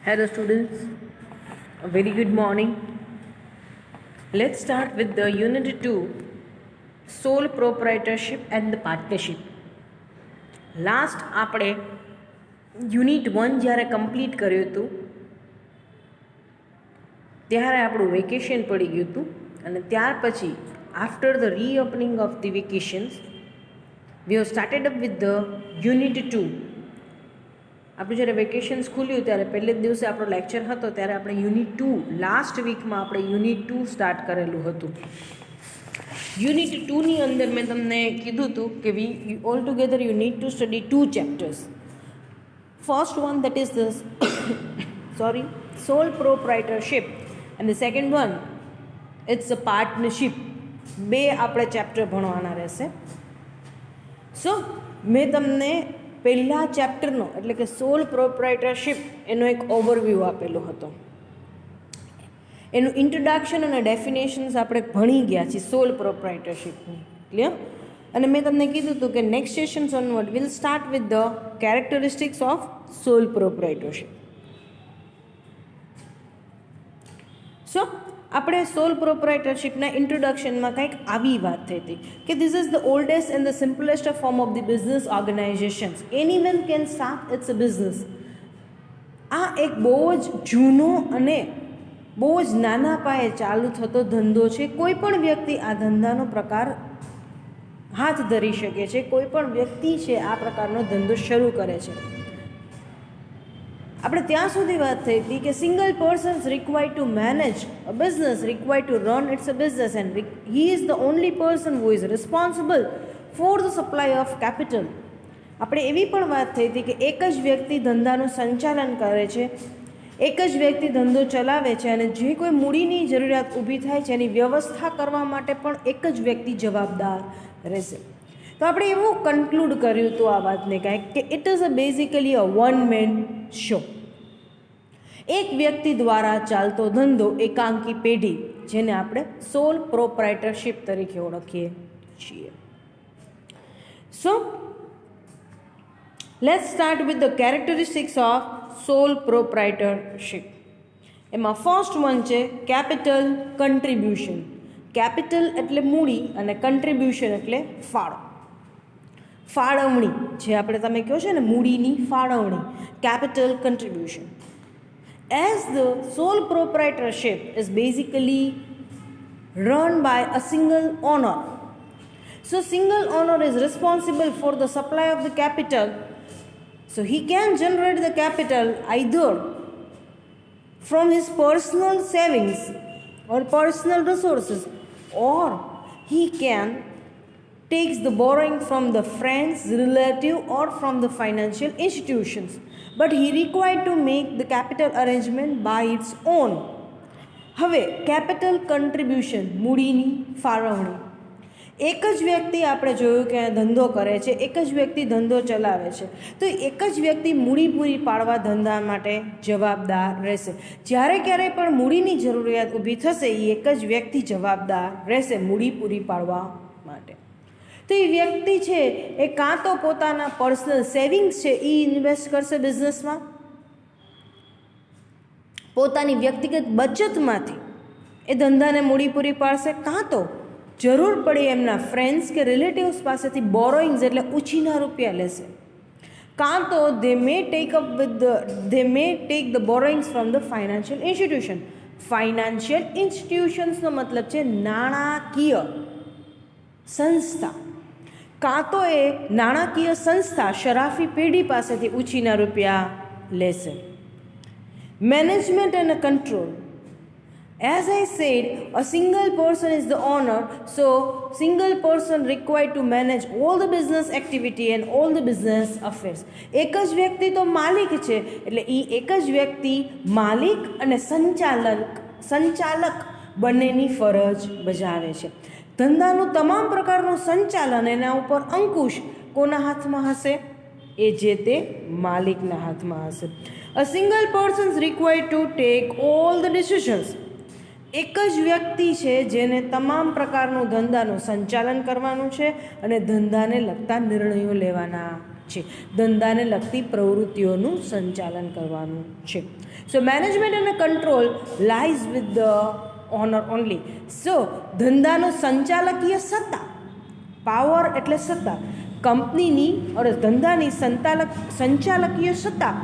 Hello students, a very good morning. Let's start with the Unit 2, Sole Proprietorship and the Partnership. Last આપણે unit 1 જ્યારે complete કર્યું હતું ત્યારે આપણું vacation પડી ગયું હતું અને ત્યાર પછી after the reopening of the vacations we have started up with the unit 2. આપણું જ્યારે વેકેશન્સ ખુલ્યું ત્યારે પહેલે જ દિવસે આપણો લેક્ચર હતો ત્યારે આપણે યુનિટ 2 લાસ્ટ વીકમાં આપણે યુનિટ 2 સ્ટાર્ટ કરેલું હતું. યુનિટ 2ની અંદર મેં તમને કીધું હતું કે we all together you need to study 2 chapters. First one that is the sole proprietorship and the second one it's a partnership. બે આપણે ચેપ્ટર ભણવાના રહેશે. સો મેં તમને પહેલા ચેપ્ટરનો એટલે કે સોલ પ્રોપ્રાઇટરશિપ એનો એક ઓવરવ્યૂ આપેલો હતો. એનું ઇન્ટ્રોડક્શન અને ડેફિનેશન્સ આપણે ભણી ગયા છીએ સોલ પ્રોપ્રાઇટરશિપની. ક્લિયર? અને મેં તમને કીધું હતું કે next sessions onward will start with the characteristics of sole proprietorship. So આપણે સોલ પ્રોપ્રાઇટરશિપના ઇન્ટ્રોડક્શનમાં કંઈક આવી વાત થઈ હતી કે this is the oldest and the simplest form of the business organisations. Anyone can start it's a business. આ એક બહુ જ જૂનો અને બહુ જ નાના પાયે ચાલુ થતો ધંધો છે. કોઈ પણ વ્યક્તિ આ ધંધાનો પ્રકાર હાથ ધરી શકે છે. કોઈ પણ વ્યક્તિ છે આ પ્રકારનો ધંધો શરૂ કરે છે. આપણે ત્યાં સુધી વાત થઈ હતી કે single persons required to manage a business, required to run it's a business and he is the only person who is responsible for the supply of capital. આપણે એવી પણ વાત થઈ હતી કે એક જ વ્યક્તિ ધંધાનું સંચાલન કરે છે, એક જ વ્યક્તિ ધંધો ચલાવે છે અને જે કોઈ મૂડીની જરૂરિયાત ઊભી થાય છે એની વ્યવસ્થા કરવા માટે પણ એક જ વ્યક્તિ જવાબદાર રહેશે. તો આપણે એવું કન્ક્લુડ કર્યું હતું આ વાતને કાંઈક કે it is a basically a one man show. એક વ્યક્તિ દ્વારા ચાલતો ધંધો, એકાંકી પેઢી, જેને આપણે સોલ પ્રોપ્રાઇટરશિપ તરીકે ઓળખીએ છીએ. So let's start with the characteristics of sole proprietorship. એમાં ફર્સ્ટ વન છે કેપિટલ કન્ટ્રીબ્યુશન. કેપિટલ એટલે મૂડી અને કન્ટ્રીબ્યુશન એટલે ફાળો, ફાળવણી. જે આપણે તમે કહો છો ને મૂડીની ફાળવણી, capital contribution. As the sole proprietorship is basically run by a single owner. So single owner is responsible for the supply of the capital. So he can generate the capital either from his personal savings or personal resources, or he can takes the borrowing from the friends, relative or from the financial institutions, but he required to make the capital arrangement by its own. હવે capital contribution, મૂડીની ફાળવણી. એક જ વ્યક્તિ આપણે જોયું કે ધંધો કરે છે, એક જ વ્યક્તિ ધંધો ચલાવે છે, તો એક જ વ્યક્તિ મૂડી પૂરી પાડવા ધંધા માટે જવાબદાર રહેશે. જ્યારે ક્યારેય પણ મૂડીની જરૂરિયાત ઊભી થશે એ એક જ વ્યક્તિ જવાબદાર રહેશે મૂડી પૂરી પાડવા માટે. તો એ વ્યક્તિ છે એ કાં તો પોતાના પર્સનલ સેવિંગ્સ છે એ ઇન્વેસ્ટ કરશે બિઝનેસમાં, પોતાની વ્યક્તિગત બચતમાંથી એ ધંધાને મૂડી પૂરી પાડશે, કાં તો જરૂર પડે એમના ફ્રેન્ડ્સ કે રિલેટિવ્સ પાસેથી બોરોઈંગ્સ એટલે ઉછીના રૂપિયા લેશે, કાં તો they may take the borrowings from the financial institution. Financial ઇન્સ્ટિટ્યુશન્સનો મતલબ છે નાણાકીય સંસ્થા. કાં તો એ નાણાકીય સંસ્થા શરાફી પેઢી પાસેથી ઉછીના રૂપિયા લેશે. Management and control. As I said, a single person is the owner, so single person required to manage all the business activity and all the business affairs. એક જ વ્યક્તિ તો માલિક છે એટલે એ એક જ વ્યક્તિ માલિક અને સંચાલક બંનેની ફરજ બજાવે છે. ધંધાનું તમામ પ્રકારનું સંચાલન, એના ઉપર અંકુશ કોના હાથમાં હશે? એ જે તે માલિકના હાથમાં હશે. A single person is required to take all the decisions. એક જ વ્યક્તિ છે જેને તમામ પ્રકારનું ધંધાનું સંચાલન કરવાનું છે અને ધંધાને લગતા નિર્ણયો લેવાના છે. ધંધાને લગતી પ્રવૃત્તિઓનું સંચાલન કરવાનું છે. સો મેનેજમેન્ટ અને control lies with the owner only. So ધંધાનો સંચાલકીય સત્તા, પાવર એટલે સત્તા, કંપનીની અને ધંધાની સંચાલકીય સત્તા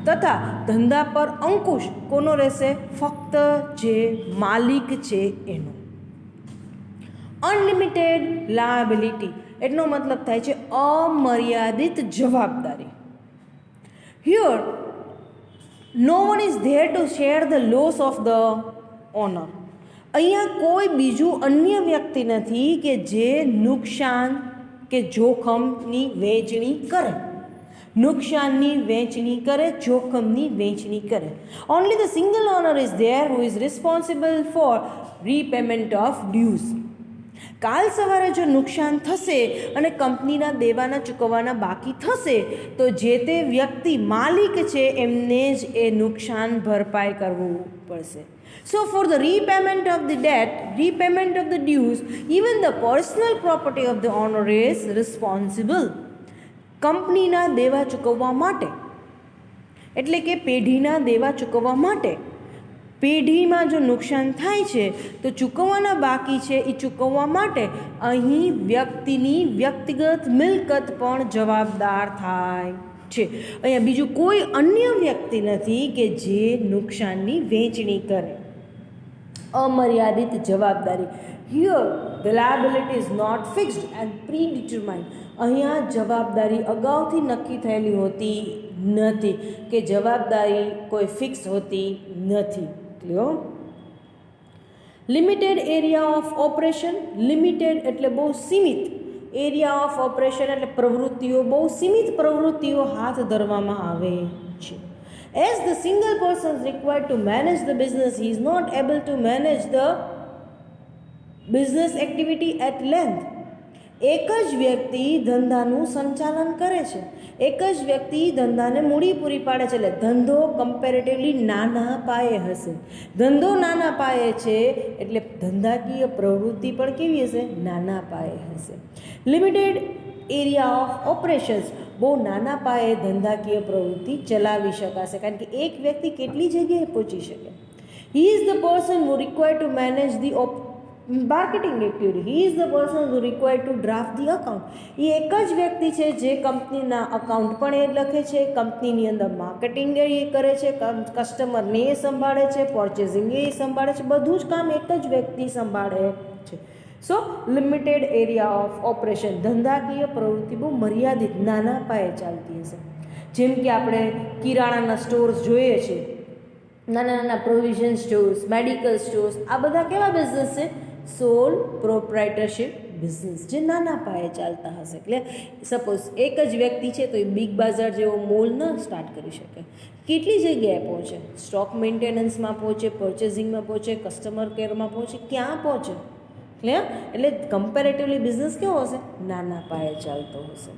તથા ધંધા પર અંકુશ કોનો રહેશે? ફક્ત જે માલિક છે એનો. અનલિમિટેડ લાયબિલિટી એટલો મતલબ થાય છે અમર્યાદિત જવાબદારી. Here no one is there to share the loss of the owner. અહીંયા કોઈ બીજું અન્ય વ્યક્તિ નથી કે જે નુકસાન કે જોખમની વહેંચણી કરે. નુકસાનની વહેંચણી કરે, જોખમની વહેંચણી કરે. Only the single owner is there who is responsible for repayment of dues. કાલ સવારે જો નુકસાન થશે અને કંપનીના દેવાના ચૂકવવાના બાકી થશે તો જે તે વ્યક્તિ માલિક છે એમને જ એ નુકસાન ભરપાઈ કરવું પડશે. So for the repayment of the debt, repayment of the dues, even the personal property of the owner is responsible. કંપનીના દેવા ચૂકવવા માટે એટલે કે પેઢીના દેવા ચૂકવવા માટે પેઢીમાં જો નુકસાન થાય છે તો ચૂકવવાના બાકી છે એ ચૂકવવા માટે અહીં વ્યક્તિની વ્યક્તિગત મિલકત પણ જવાબદાર થાય છે. અહીંયા બીજું કોઈ અન્ય વ્યક્તિ નથી કે જે નુકસાનની વહેંચણી કરે. અમર્યાદિત જવાબદારી. Here the liability is not fixed and predetermined. અહીંયા જવાબદારી અગાઉથી નક્કી થયેલી હોતી નથી કે જવાબદારી કોઈ ફિક્સ હોતી નથી. Clear? Limited area of operation. Limited એટલે બહુ સીમિત, એરિયા ઓફ ઓપરેશન એટલે પ્રવૃત્તિઓ, બહુ સીમિત પ્રવૃત્તિઓ હાથ ધરવામાં આવે છે. As the single person is required to manage the business, he is not able to manage the business activity at length. એક જ વ્યક્તિ ધંધાનું સંચાલન કરે છે, એક જ વ્યક્તિ ધંધાને મૂડી પૂરી પાડે છે. એટલે ધંધો કમ્પેરેટિવલી નાના પાયે હશે. ધંધો નાના પાયે છે એટલે ધંધાકીય પ્રવૃત્તિ પણ કેવી હશે? નાના પાયે હશે. લિમિટેડ એરિયા ઓફ ઓપરેશન્સ, બહુ નાના પાયે ધંધાકીય પ્રવૃત્તિ ચલાવી શકાશે કારણ કે એક વ્યક્તિ કેટલી જગ્યાએ પહોંચી શકે. He is the person who required to manage the marketing activity. He is the person who required to draft the account. એ એક જ વ્યક્તિ છે જે કંપનીના અકાઉન્ટ પણ એ લખે છે, કંપનીની અંદર માર્કેટિંગ એ કરે છે, કસ્ટમરને એ સંભાળે છે, પરચેઝિંગ એ સંભાળે છે. બધું જ કામ એક જ વ્યક્તિ સંભાળે છે. સો લિમિટેડ એરિયા ઓફ ઓપરેશન, ધંધાકીય પ્રવૃત્તિ બહુ મર્યાદિત નાના પાયે ચાલતી હશે. જેમ કે આપણે કિરાણાના સ્ટોર્સ જોઈએ છીએ, નાના નાના પ્રોવિઝન સ્ટોર્સ, મેડિકલ સ્ટોર્સ, આ બધા કેવા બિઝનેસ છે? સોલ પ્રોપ્રાઇટરશિપ બિઝનેસ, જે નાના પાયે ચાલતા હશે. એટલે સપોઝ એક જ વ્યક્તિ છે તો એ બિગ બાઝાર જેવો મોલ ન સ્ટાર્ટ કરી શકે. કેટલી જગ્યાએ પહોંચે? સ્ટોક મેન્ટેનન્સમાં પહોંચે, પરચેઝિંગમાં પહોંચે, કસ્ટમર કેરમાં પહોંચે, ક્યાં પહોંચે? ક્લિયર? એટલે કમ્પેરેટિવલી બિઝનેસ કેવો હશે? નાના પાયે ચાલતો હશે.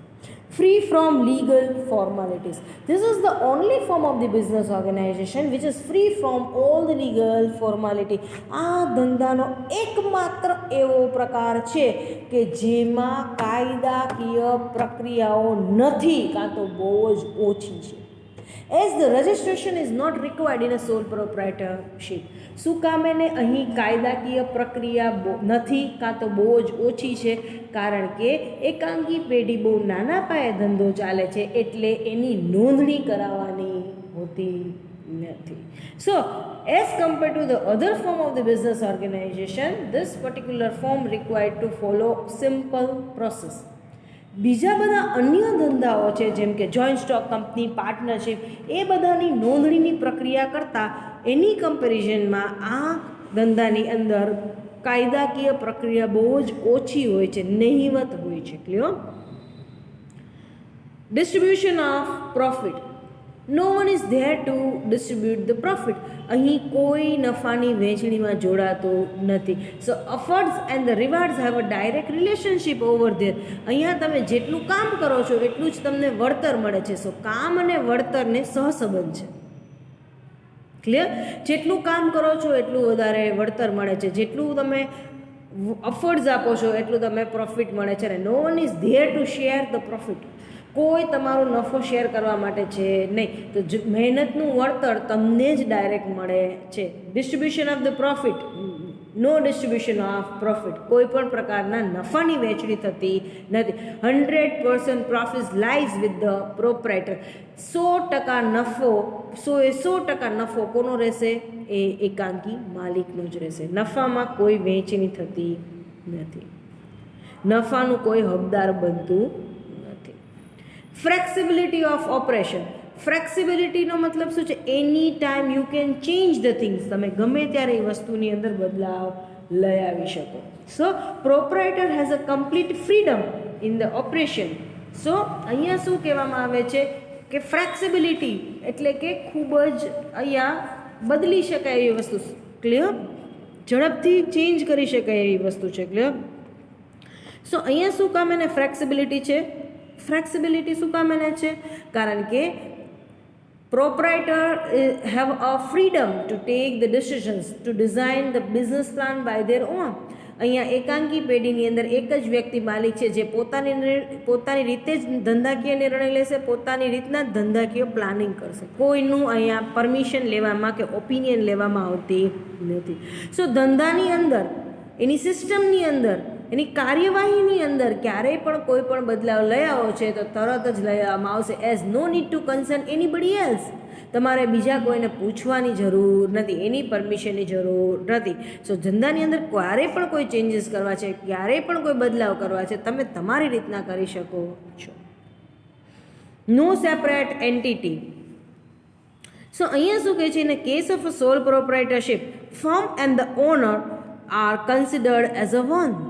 Free from legal formalities. This is the only form of the business organisation which is free from all the legal formality. આ ધંધાનો એકમાત્ર એવો પ્રકાર છે કે જેમાં કાયદાકીય પ્રક્રિયાઓ નથી કાં તો બહુ જ ઓછી છે. As the registration is not required in a sole proprietorship. શું કામ એને અહીં કાયદાકીય પ્રક્રિયા નથી કાં તો બહુ જ ઓછી છે? કારણ કે એકાંકી પેઢી બહુ નાના પાયે ધંધો ચાલે છે એટલે એની નોંધણી કરાવવાની હોતી નથી. સો as compared to the other form of the business organization, this particular form required to follow simple process. બીજા બધા અન્ય ધંધાઓ છે જેમ કે જોઈન્ટ સ્ટોક કંપની, પાર્ટનરશિપ, એ બધાની નોંધણીની પ્રક્રિયા કરતાં એની કમ્પેરિઝનમાં આ ધંધાની અંદર કાયદાકીય પ્રક્રિયા બહુ જ ઓછી હોય છે, નહિવત હોય છે. Clear? Distribution of profit. No one is there to distribute the profit. અહીં કોઈ નફાની વહેંચણીમાં જોડાતો નથી. So efforts and the rewards have a direct relationship over there. અહીંયા તમે જેટલું કામ કરો છો એટલું જ તમને વળતર મળે છે. સો કામ અને વળતરને સહસંબંધ છે. ક્લિયર? જેટલું કામ કરો છો એટલું વધારે વળતર મળે છે, જેટલું તમે અફર્ટ્સ આપો છો એટલું તમે પ્રોફિટ મળે છે. અને no one is there to share the profit. કોઈ તમારો નફો શેર કરવા માટે છે નહીં. તો મહેનતનું વળતર તમને જ ડાયરેક્ટ મળે છે. Distribution of the profit, no distribution of profit, કોઈ પણ પ્રકારના નફાની વહેંચણી થતી નથી. 100% profit lies with the proprietor. 100% નફો, 100% નફો કોનો રહેશે? એ એકાંકી માલિકનો જ રહેશે. નફામાં કોઈ વહેંચણી થતી નથી, નફાનું કોઈ હકદાર બનતું નથી. Flexibility of operation. ફ્લેક્સિબિલિટીનો મતલબ શું છે? Any time you can change the things. તમે ગમે ત્યારે એ વસ્તુની અંદર બદલાવ લઈ આવી શકો. So proprietor has a complete freedom in the operation. So અહીંયા શું કહેવામાં આવે છે કે ફ્લેક્સિબિલિટી એટલે કે ખૂબ જ અહીંયા બદલી શકાય એવી વસ્તુ. ક્લિયર? ઝડપથી ચેન્જ કરી શકાય એવી વસ્તુ છે. ક્લિયર? સો અહીંયા શું કામ એને ફ્લેક્સિબિલિટી છે? ફ્લેક્સિબિલિટી શું કામ એને છે? કારણ કે proprietor have a freedom to take the decisions, to design the business plan by their own. અહીંયા એકાંકી પેઢીની અંદર એક જ વ્યક્તિ માલિક છે જે પોતાની રીતે જ ધંધાકીય નિર્ણય લેશે, પોતાની રીતના જ ધંધાકીય પ્લાનિંગ કરશે. કોઈનું અહીંયા પરમિશન લેવામાં કે ઓપિનિયન લેવામાં આવતી નથી. સો ધંધાની અંદર, એની સિસ્ટમની અંદર, એની કાર્યવાહીની અંદર ક્યારેય પણ કોઈ પણ બદલાવ લઈ આવો છે તો તરત જ લઈ આવવામાં આવશે. As no need to concern anybody else. તમારે બીજા કોઈને પૂછવાની જરૂર નથી, એની પરમિશનની જરૂર નથી. સો ધંધાની અંદર ક્યારેય પણ કોઈ ચેન્જીસ કરવા છે, ક્યારેય પણ કોઈ બદલાવ કરવા છે, તમે તમારી રીતના કરી શકો છો. નો સેપરેટ એન્ટિટી. સો અહીંયા શું કહે છે? In a case of a sole proprietorship, firm and the owner are considered as a one.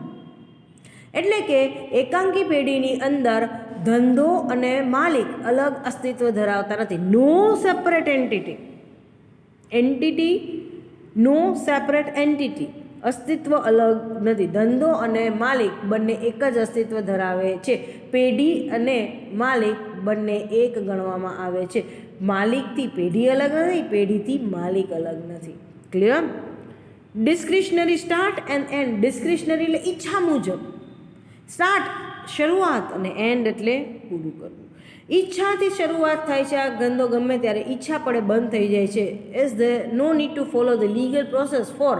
એટલે કે એકાંકી પેઢીની અંદર ધંધો અને માલિક અલગ અસ્તિત્વ ધરાવતા નથી. નો સેપરેટ એન્ટિટી. એન્ટિટી, નો સેપરેટ એન્ટિટી, અસ્તિત્વ અલગ નથી. ધંધો અને માલિક બંને એક જ અસ્તિત્વ ધરાવે છે. પેઢી અને માલિક બંને એક ગણવામાં આવે છે. માલિકથી પેઢી અલગ નથી, પેઢીથી માલિક અલગ નથી. Clear? Discretionary start and and. Discretionary એટલે ઈચ્છા મુજબ. સ્ટાર્ટ શરૂઆત અને એન્ડ એટલે પૂરું કરવું. ઈચ્છાથી શરૂઆત થાય છે આ ધંધો, ગમે ત્યારે ઈચ્છા પડે બંધ થઈ જાય છે. Is the no need to follow the legal process for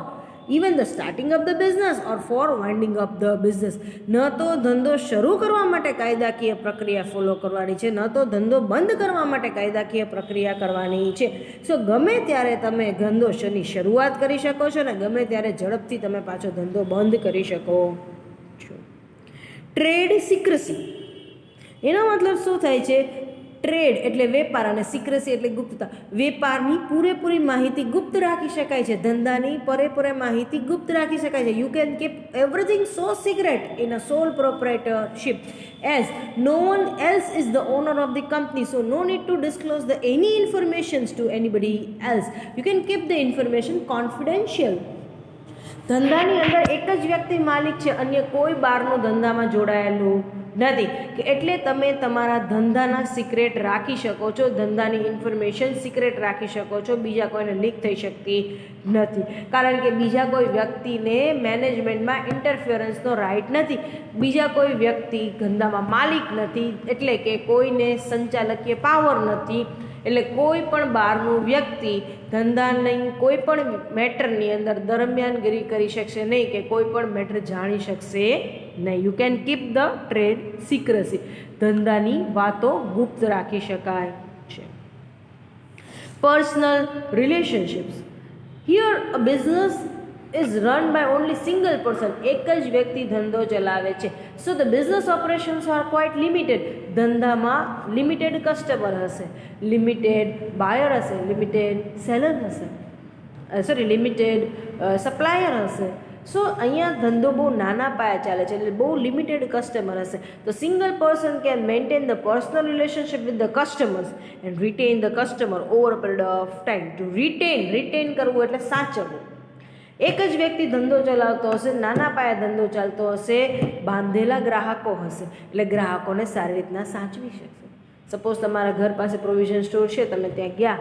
even the starting of the business or for winding up the business. ન તો ધંધો શરૂ કરવા માટે કાયદાકીય પ્રક્રિયા ફોલો કરવાની છે, ન તો ધંધો બંધ કરવા માટે કાયદાકીય પ્રક્રિયા કરવાની છે. સો ગમે ત્યારે તમે ધંધો શની શરૂઆત કરી શકો છો ને ગમે ત્યારે ઝડપથી તમે પાછો ધંધો બંધ કરી શકો છો. ટ્રેડ સિક્રસી. એનો મતલબ શું થાય છે? ટ્રેડ એટલે વેપાર અને સિક્રસી એટલે ગુપ્તતા. વેપારની પૂરેપૂરી માહિતી ગુપ્ત રાખી શકાય છે, ધંધાની પૂરેપૂરી માહિતી ગુપ્ત રાખી શકાય છે. You can keep everything so secret in a sole proprietorship as no one else is the owner of the company. So no need to disclose the any informations to anybody else. You can keep the information confidential. ધંધાની અંદર એક જ વ્યક્તિ માલિક છે, અન્ય કોઈ બહારનું ધંધામાં જોડાયેલું નથી. કે એટલે તમે તમારા ધંધાના સિક્રેટ રાખી શકો છો, ધંધાની ઇન્ફોર્મેશન સિક્રેટ રાખી શકો છો, બીજા કોઈને લીક થઈ શકતી નથી. કારણ કે બીજા કોઈ વ્યક્તિને મેનેજમેન્ટમાં ઇન્ટરફિયરન્સનો રાઇટ નથી, બીજા કોઈ વ્યક્તિ ધંધામાં માલિક નથી, એટલે કે કોઈને સંચાલકીય પાવર નથી. એટલે કોઈ પણ બહારનું વ્યક્તિ ધંધાની કોઈ પણ મેટરની અંદર દરમિયાનગીરી કરી શકશે નહીં કે કોઈ પણ મેટર જાણી શકશે નહીં. You can keep the trade secrecy. ધંધાની વાતો ગુપ્ત રાખી શકાય છે. Personal relationships. Here a business is run by only single person. એક જ વ્યક્તિ ધંધો ચલાવે છે. So the business operations are quite limited. ધંધામાં લિમિટેડ કસ્ટમર હશે, લિમિટેડ બાયર હશે, લિમિટેડ સેલર હશે, લિમિટેડ સપ્લાયર હશે. સો અહીંયા ધંધો બહુ નાના પાયા ચાલે છે, એટલે બહુ લિમિટેડ કસ્ટમર હશે. તો single person can maintain the personal relationship with the customers and retain the customer over a period of time. To retain કરવું એટલે સાચવવું. એક જ વ્યક્તિ ધંધો ચલાવતો હશે, નાના પાયે ધંધો ચાલતો હશે, બાંધેલા ગ્રાહકો હશે, એટલે ગ્રાહકોને સારી રીતના સાચવી શકશે. સપોઝ તમારા ઘર પાસે પ્રોવિઝન સ્ટોર છે, તમે ત્યાં ગયા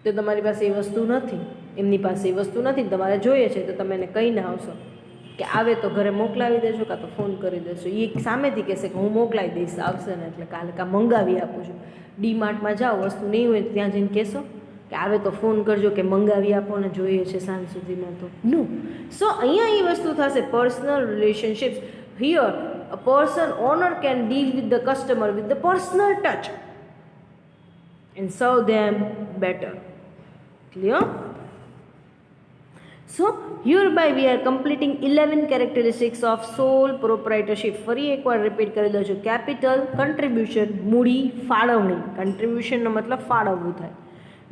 તો તમારી પાસે એ વસ્તુ નથી, એમની પાસે એ વસ્તુ નથી, તમારે જોઈએ છે તો તમે એને કહીને આવશો કે આવે તો ઘરે મોકલાવી દેજો કાં તો ફોન કરી દેશો. એ સામેથી કહેશે કે હું મોકલાવી દઈશ, આવશે ને એટલે કાલે કાં મંગાવી આપું છું. ડીમાર્ટમાં જાઓ, વસ્તુ નહીં હોય ત્યાં જઈને કહેશો કે આવે તો ફોન કરજો કે મંગાવી આપો ને જોઈએ છે સાંજ સુધીમાં, તો નો. સો અહીંયા એ વસ્તુ થશે personal relationships. Here a person owner can deal with the customer with the personal touch and serve them better. Clear? So hereby we are completing 11 characteristics of sole proprietorship. ફરી એકવાર રિપીટ કરી દઉં છું. કેપિટલ, કન્ટ્રીબ્યુશન, મૂડી, ફાળવણી. કન્ટ્રીબ્યુશનનો મતલબ ફાળવવું થાય.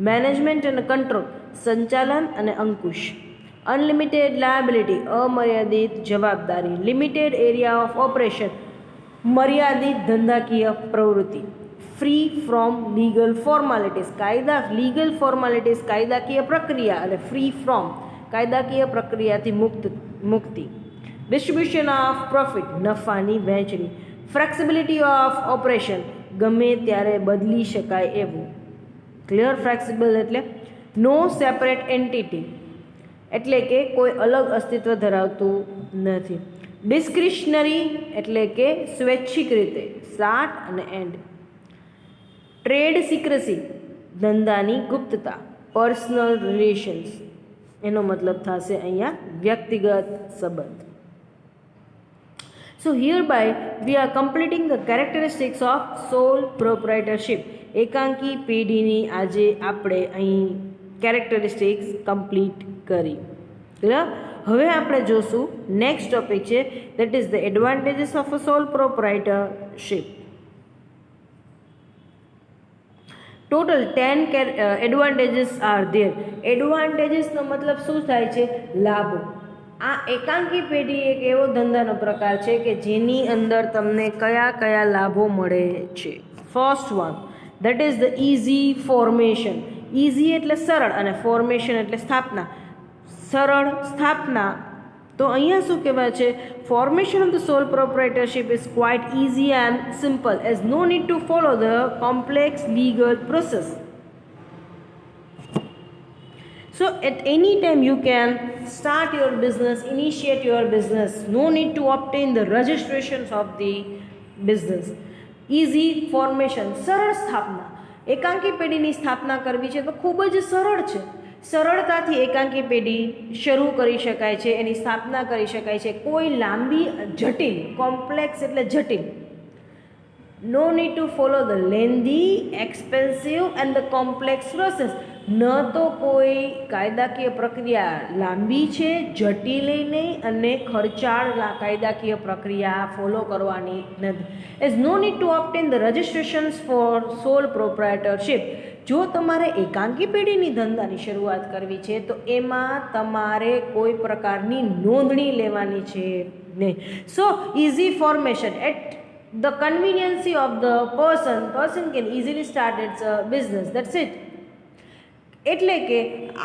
Management અને કંટ્રોલ, સંચાલન અને અંકુશ. અનલિમિટેડ લાયબિલિટી, અમર્યાદિત જવાબદારી. લિમિટેડ એરિયા ઓફ ઓપરેશન, મર્યાદિત ધંધાકીય પ્રવૃત્તિ. Free from legal formalities, legal formalities કાયદાકીય પ્રક્રિયા, અને ફ્રી ફ્રોમ કાયદાકીય પ્રક્રિયાથી મુક્તિ. ડિસ્ટ્રીબ્યુશન ઓફ પ્રોફિટ, નફાની વહેંચણી. ફ્લેક્સિબિલિટી ઓફ ઓપરેશન, ગમે ત્યારે બદલી શકાય એવું. ક્લિયર? ફ્લેક્સિબલ એટલે નો સેપરેટ એન્ટિટી, એટલે કે કોઈ અલગ અસ્તિત્વ ધરાવતું નથી. ડિસ્ક્રિશનરી એટલે કે સ્વૈચ્છિક રીતે, સ્ટાર્ટ અને એન્ડ. ટ્રેડ સિક્રેસી, ધંધાની ગુપ્તતા. પર્સનલ રિલેશન્સ, એનો મતલબ થશે અહીંયા વ્યક્તિગત સંબંધ. સો hereby we are completing the characteristics of sole proprietorship. એકાંકી પેઢીની આજે આપણે અહીં કેરેક્ટરિસ્ટિક્સ કમ્પ્લીટ કરી. હવે આપણે જોશું નેક્સ્ટ ટોપિક છે, that is the advantages of a sole proprietorship. Total 10 advantages are there. એડવાન્ટેજીસનો મતલબ શું થાય છે? લાભો. આ એકાંકી પેઢી એક એવો ધંધાનો પ્રકાર છે કે જેની અંદર તમને કયા કયા લાભો મળે છે. First one, that is the easy formation. Easy એટલે સરળ અને ફોર્મેશન એટલે સ્થાપના. સરળ સ્થાપના. તો અહીંયા શું કહેવાય છે? Formation of the sole proprietorship is quite easy and simple as no need to follow the complex legal process. So at any time you can start your business, initiate your business. No need to obtain the registrations of the business. Easy formation, સરળ સ્થાપના. એકાંકી પેઢીની સ્થાપના કરવી છે તો ખૂબ જ સરળ છે. સરળતાથી એકાંકી પેઢી શરૂ કરી શકાય છે, એની સ્થાપના કરી શકાય છે. કોઈ લાંબી, જટિલ, કોમ્પ્લેક્સ એટલે જટિલ. No need to follow the lengthy, expensive and the complex process. ન તો કોઈ કાયદાકીય પ્રક્રિયા લાંબી છે, જટિલ નહીં અને ખર્ચાળ કાયદાકીય પ્રક્રિયા ફોલો કરવાની નથી. As no need to obtain the registrations for sole proprietorship. જો તમારે એકાંકી પેઢીની ધંધાની શરૂઆત કરવી છે તો એમાં તમારે કોઈ પ્રકારની નોંધણી લેવાની છે નહીં. So easy formation at the conveniency of the person can easily start its business. That's it. એટલે કે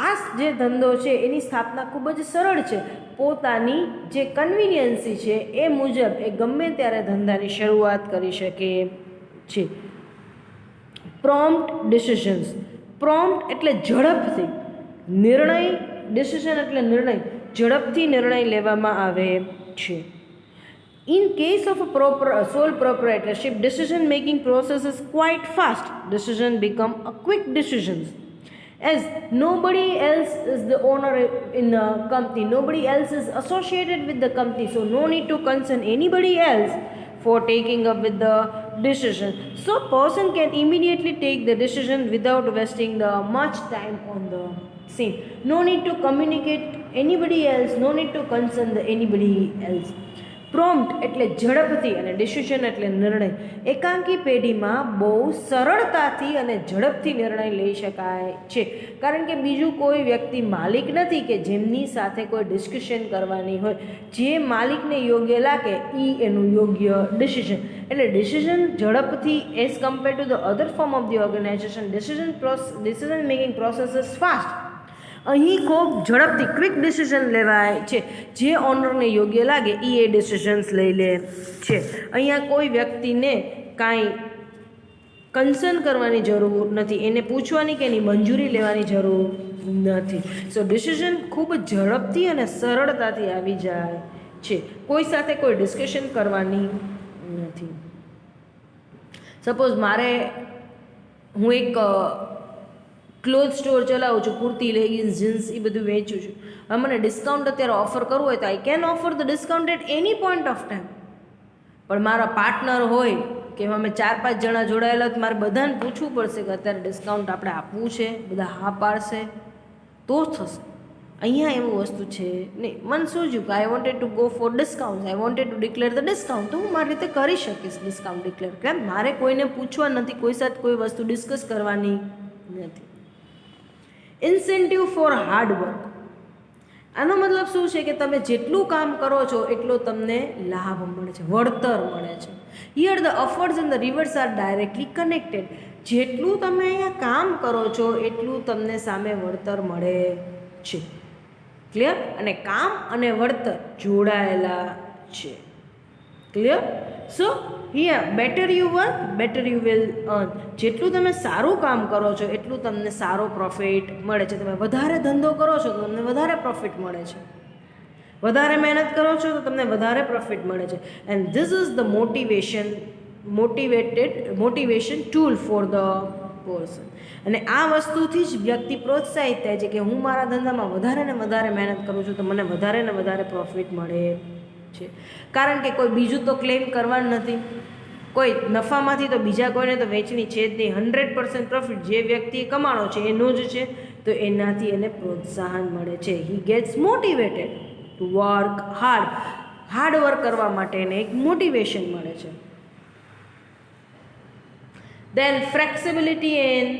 આ જે ધંધો છે એની સ્થાપના ખૂબ જ સરળ છે. પોતાની જે કન્વિનિયન્સી છે એ મુજબ એ ગમે ત્યારે ધંધાની શરૂઆત કરી શકે છે. Prompt decisions. પ્રોમ્પ્ટ એટલે ઝડપથી નિર્ણય, ડિસિઝન એટલે નિર્ણય, ઝડપથી નિર્ણય લેવામાં આવે છે. In case of a sole proprietorship, decision making process is quite fast. Decision become a quick decisions. As nobody else is the owner in the company, nobody else is associated with the company, so no need to concern anybody else for taking up with the decision. So person can immediately take the decision without wasting the much time on the same. No need to communicate anybody else, no need to concern the anybody else. Prompt એટલે ઝડપથી અને decision એટલે નિર્ણય. એકાંકી પેઢીમાં બહુ સરળતાથી અને ઝડપથી નિર્ણય લઈ શકાય છે, કારણ કે બીજું કોઈ વ્યક્તિ માલિક નથી કે જેમની સાથે કોઈ ડિસ્કશન કરવાની હોય. જે માલિકને યોગ્ય લાગે એ એનું યોગ્ય ડિસિઝન. એટલે ડિસિઝન ઝડપથી as compare to the other form of the organisation, decision making process is fast. અહીં ખૂબ ઝડપથી ક્વિક ડિસિઝન લેવાય છે. જે ઓનરને યોગ્ય લાગે એ ડિસિઝન્સ લઈ લે છે. અહીંયા કોઈ વ્યક્તિને કાંઈ કન્સર્ન કરવાની જરૂર નથી, એને પૂછવાની કે એની મંજૂરી લેવાની જરૂર નથી. સો ડિસિઝન ખૂબ ઝડપથી અને સરળતાથી આવી જાય છે. કોઈ સાથે કોઈ ડિસ્કશન કરવાની નથી. સપોઝ હું એક ક્લોથ સ્ટોર ચલાવું છું, કુર્તી, લેગિન્સ, જીન્સ એ બધું વેચું છું. હવે મને ડિસ્કાઉન્ટ અત્યારે ઓફર કરવું હોય તો I can offer the discount at any point of time. પણ મારા પાર્ટનર હોય કે અમે 4-5 જણા જોડાયેલા, તો મારે બધાને પૂછવું પડશે કે અત્યારે ડિસ્કાઉન્ટ આપણે આપવું છે, બધા હા પાડશે તો થશે. અહીંયા એવું વસ્તુ છે નહીં. મને શું થયું કે I wanted to go for discount, I wanted to declare the discount, તો હું મારી રીતે કરી શકીશ ડિસ્કાઉન્ટ ડિક્લેર. કેમ? મારે કોઈને પૂછવા નથી, કોઈ સાથે કોઈ વસ્તુ ડિસ્કસ કરવાની નથી. Incentive for hard work. આનો મતલબ શું છે કે તમે જેટલું કામ કરો છો એટલો તમને લાભ મળે છે, વળતર મળે છે. Here the efforts and the rewards are directly connected. જેટલું તમે અહીંયા કામ કરો છો એટલું તમને સામે વળતર મળે છે. ક્લિયર? અને કામ અને વળતર જોડાયેલા છે. Clear? So here better you work better you will earn. જેટલું તમે સારું કામ કરો છો એટલું તમને સારો પ્રોફિટ મળે છે. તમે વધારે ધંધો કરો છો તો તમને વધારે પ્રોફિટ મળે છે, વધારે મહેનત કરો છો તો તમને વધારે પ્રોફિટ મળે છે. And this is the motivation tool for the person. અને આ વસ્તુથી જ વ્યક્તિ પ્રોત્સાહિત થાય છે કે હું મારા ધંધામાં વધારે ને વધારે મહેનત કરું છું તો મને વધારે ને વધારે પ્રોફિટ મળે છે. કારણ કે કોઈ બીજું તો ક્લેમ કરવાનું નથી, કોઈ નફામાંથી તો બીજા કોઈને તો વેચણી છે જ નહીં. 100% પ્રોફિટ જે વ્યક્તિએ કમાણો છે એનો જ છે, તો એનાથી એને પ્રોત્સાહન મળે છે. હી gates motivated to work hard work કરવા માટે એને એક મોટિવેશન મળે છે. દેન ફ્લેક્સિબિલિટી એન્ડ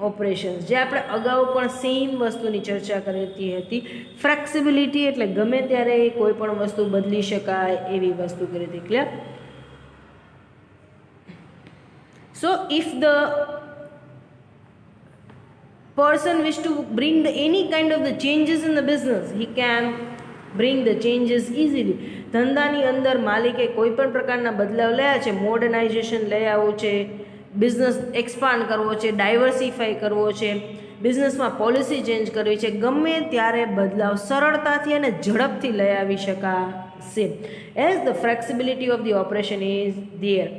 ઓપરેશન્સ, જે આપણે અગાઉ પણ સેમ વસ્તુની ચર્ચા કરી હતી. ફ્લેક્સિબિલિટી એટલે ગમે ત્યારે કોઈ પણ વસ્તુ બદલી શકાય એવી વસ્તુ કરી હતી. Clear? So if the person wish to bring any kind of the changes in the business, he can bring the changes easily. ધંધાની અંદર માલિકે કોઈ પણ પ્રકારના બદલાવ લયા છે, મોડર્નાઇઝેશન લઈ આવવું છે, બિઝનેસ એક્સપાન્ડ કરવો છે, ડાયવર્સિફાઈ કરવો છે, બિઝનેસમાં પોલિસી ચેન્જ કરવી છે, ગમે ત્યારે બદલાવ સરળતાથી અને ઝડપથી લઈ આવી શકાશે. As the flexibility of the operation is there.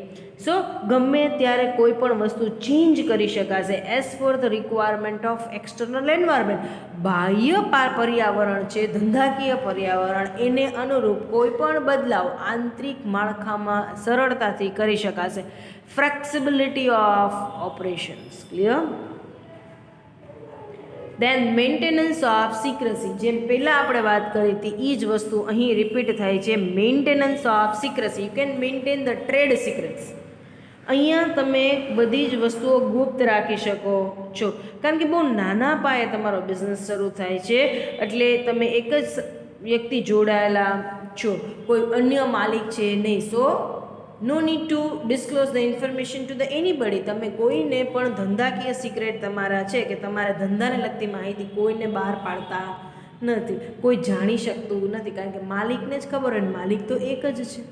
So ગમે ત્યારે કોઈ પણ વસ્તુ ચેન્જ કરી શકાશે as per the requirement of external environment. બાહ્ય પર્યાવરણ છે, ધંધાકીય પર્યાવરણ, એને અનુરૂપ કોઈ પણ બદલાવ આંતરિક માળખામાં સરળતાથી કરી શકાશે. Flexibility of operations. Clear? Then maintenance of secrecy. જેમ પહેલાં આપણે વાત કરી હતી એ જ વસ્તુ અહીં રિપીટ થાય છે. Maintenance of secrecy. You can maintain the trade secrets. અહીંયા તમે બધી જ વસ્તુઓ ગુપ્ત રાખી શકો છો, કારણ કે બહુ નાના પાયે તમારો બિઝનેસ શરૂ થાય છે, એટલે તમે એક જ વ્યક્તિ જોડાયેલા છો, કોઈ અન્ય માલિક છે નહીં. So no need to disclose the information to the anybody. તમે કોઈને પણ ધંધાકીય સિક્રેટ તમારા છે કે તમારા ધંધાને લગતી માહિતી કોઈને બહાર પાડતા નથી, કોઈ જાણી શકતું નથી, કારણ કે માલિકને જ ખબર હોય, માલિક તો એક જ છે.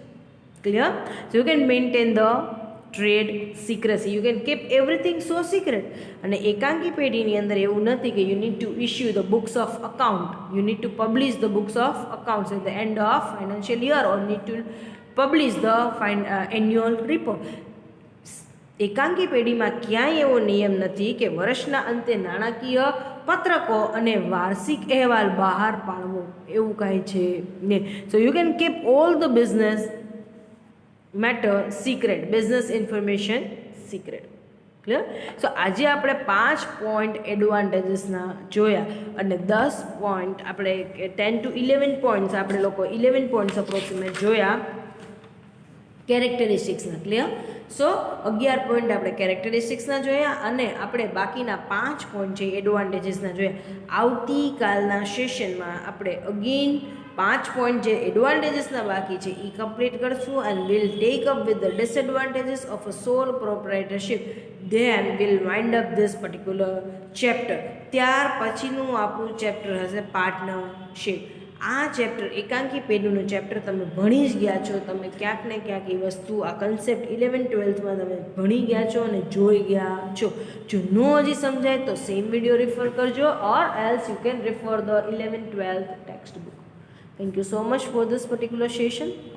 Clear? So you can maintain the trade secrecy. You can keep everything so secret. અને એકાંકી પેઢીની અંદર એવું નથી કે you need to issue the books of account, you need to publish the books of accounts at the end of financial year or need to publish the annual report. એકાંકી પેઢીમાં ક્યાંય એવો નિયમ નથી કે વર્ષના અંતે નાણાકીય પત્રકો અને વાર્ષિક અહેવાલ બહાર પાડવો, એવું કાંઈ છે ને. So you can keep all the business matter secret, business information secret. Clear? So આજે આપણે 5 પોઈન્ટ એડવાન્ટેજીસના જોયા અને 10 પોઈન્ટ આપણે 10 to 11 પોઈન્ટ્સ આપણે લોકો 11 પોઈન્ટ્સ અપ્રોક્સિમેટ જોયા કેરેક્ટરિસ્ટિક્સના. ક્લિયર? સો 11 પોઈન્ટ આપણે કેરેક્ટરિસ્ટિક્સના જોયા અને આપણે બાકીના 5 પોઈન્ટ છે એડવાન્ટેજીસના જોયા. આવતીકાલના સેશનમાં આપણે અગેન 5 પોઈન્ટ જે એડવાન્ટેજીસના બાકી છે એ કમ્પ્લીટ કરશું and will take up with the disadvantages of a sole proprietorship. Then will wind up this particular chapter. ત્યાર પછીનું આપણું ચેપ્ટર હશે પાર્ટનરશિપ. આ ચેપ્ટર એકાંકી પેઢીનું ચેપ્ટર તમે ભણી જ ગયા છો, તમે ક્યાંક ને ક્યાંક એ વસ્તુ આ કન્સેપ્ટ 11-12માં તમે ભણી ગયા છો અને જોઈ ગયા છો. જો નો હજી સમજાય તો સેમ વિડીયો રિફર કરજો or else you can refer the 11-12 text book. Thank you so much for this particular session.